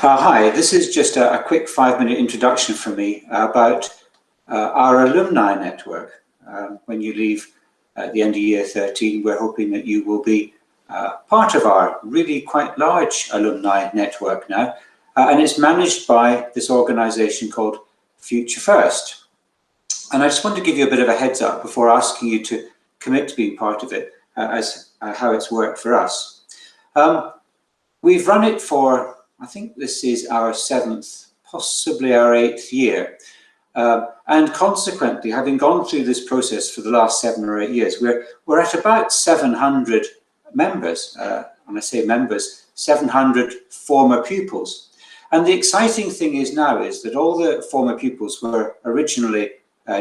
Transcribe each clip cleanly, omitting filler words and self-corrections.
Hi, this is just a quick 5-minute introduction from me about our alumni network. When you leave at the end of year 13, we're hoping that you will be part of our really quite large alumni network now. And it's managed by this organization called Future First. And I just want to give you a bit of a heads up before asking you to commit to being part of it as how it's worked for us. We've run it for, I think this is our 7th, possibly our 8th year. And consequently, having gone through this process for the last 7 or 8 years, we're at about 700 members. When I say members, 700 former pupils. And the exciting thing is now is that all the former pupils were originally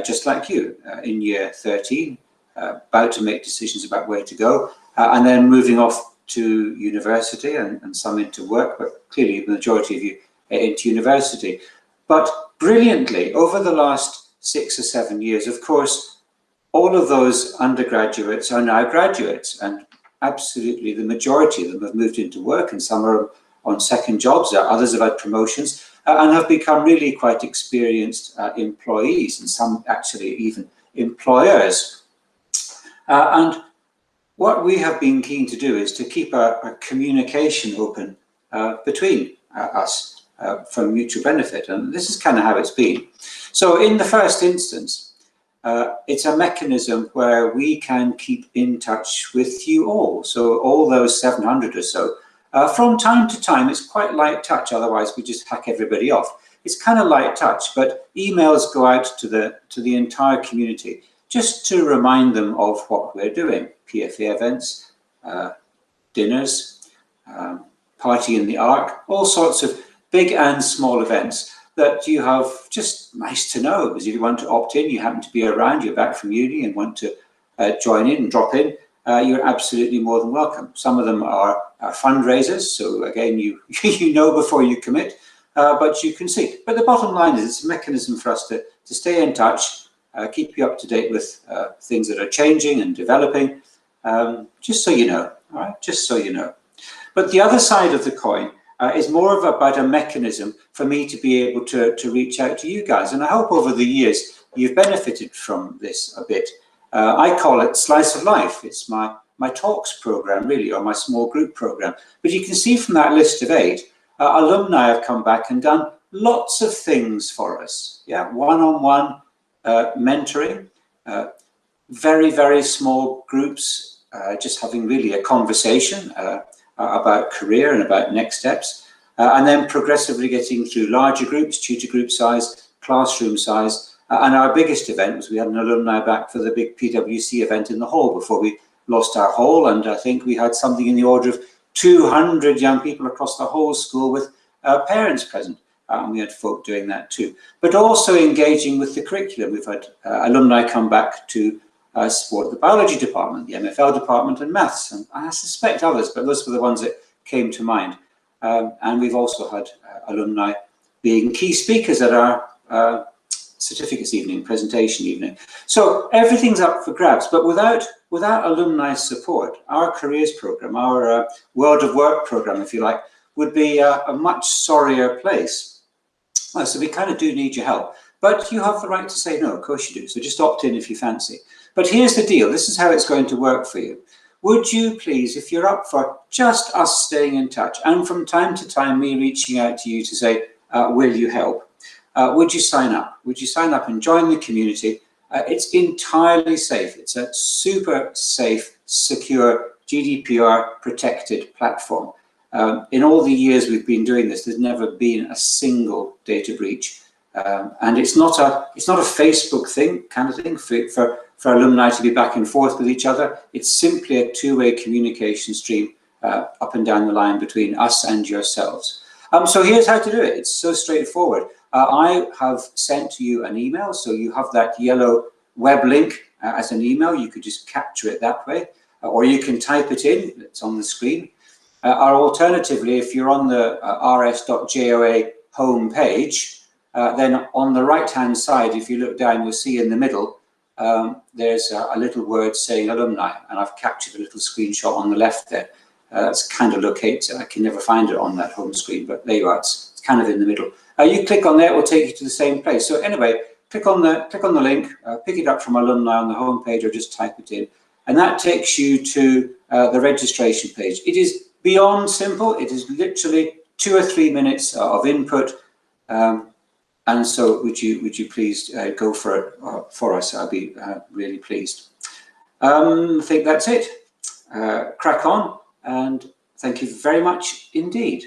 just like you in year 13, about to make decisions about where to go, and then moving off to university and some into work, but clearly the majority of you into university. But brilliantly, over the last 6 or 7 years, of course, all of those undergraduates are now graduates, and absolutely the majority of them have moved into work, and some are on second jobs, others have had promotions, and have become really quite experienced employees, and some actually even employers. And what we have been keen to do is to keep a communication open between us for mutual benefit, and this is kind of how it's been. So in the first instance, it's a mechanism where we can keep in touch with you all. So all those 700 or so, from time to time, it's quite light touch, otherwise we just hack everybody off. It's kind of light touch, but emails go out to the entire community just to remind them of what we're doing. PFA events, dinners, party in the Ark, all sorts of big and small events that you have just nice to know, because if you want to opt in, you happen to be around, you're back from uni and want to join in and drop in, you're absolutely more than welcome. Some of them are fundraisers, so again, you know before you commit, but you can see. But the bottom line is it's a mechanism for us to stay in touch, keep you up to date with things that are changing and developing, just so you know, all right, just so you know. But the other side of the coin is more of about a mechanism for me to be able to reach out to you guys. And I hope over the years you've benefited from this a bit. I call it Slice of Life. It's my talks program, really, or my small group program. But you can see from that list of 8, alumni have come back and done lots of things for us. Yeah, one-on-one mentoring, very, very small groups, just having really a conversation about career and about next steps, and then progressively getting through larger groups, tutor group size, classroom size, and our biggest event was we had an alumni back for the big PwC event in the hall before we lost our hall, and I think we had something in the order of 200 young people across the whole school with parents present. And we had folk doing that too, but also engaging with the curriculum. We've had alumni come back to support the biology department, the MFL department, and maths, and I suspect others, but those were the ones that came to mind. And we've also had alumni being key speakers at our certificates evening, presentation evening. So everything's up for grabs, but without alumni support, our careers program, our world of work program, if you like, would be a much sorrier place. So we kind of do need your help, but you have the right to say no, of course you do. So just opt in if you fancy. But here's the deal. This is how it's going to work for you. Would you please, if you're up for just us staying in touch, and from time to time me reaching out to you to say, will you help? Would you sign up? Would you sign up and join the community? It's entirely safe. It's a super safe, secure, GDPR protected platform. In all the years we've been doing this, there's never been a single data breach, and it's not a Facebook thing kind of thing for alumni to be back and forth with each other. It's simply a two-way communication stream up and down the line between us and yourselves. So here's how to do it. It's so straightforward. I have sent you an email, so you have that yellow web link as an email. You could just capture it that way, or you can type it in. It's on the screen. Or alternatively, if you're on the rs.joa home page, then on the right-hand side, if you look down, you'll see in the middle, there's a little word saying alumni, and I've captured a little screenshot on the left there. That's kind of located. I can never find it on that home screen, but there you are. It's kind of in the middle. You click on there, it will take you to the same place. So anyway, click on the link, pick it up from alumni on the home page, or just type it in, and that takes you to the registration page. It is beyond simple. It is literally 2 or 3 minutes of input, and so would you please go for it for us? I'll be really pleased. I think that's it. Crack on, and thank you very much indeed.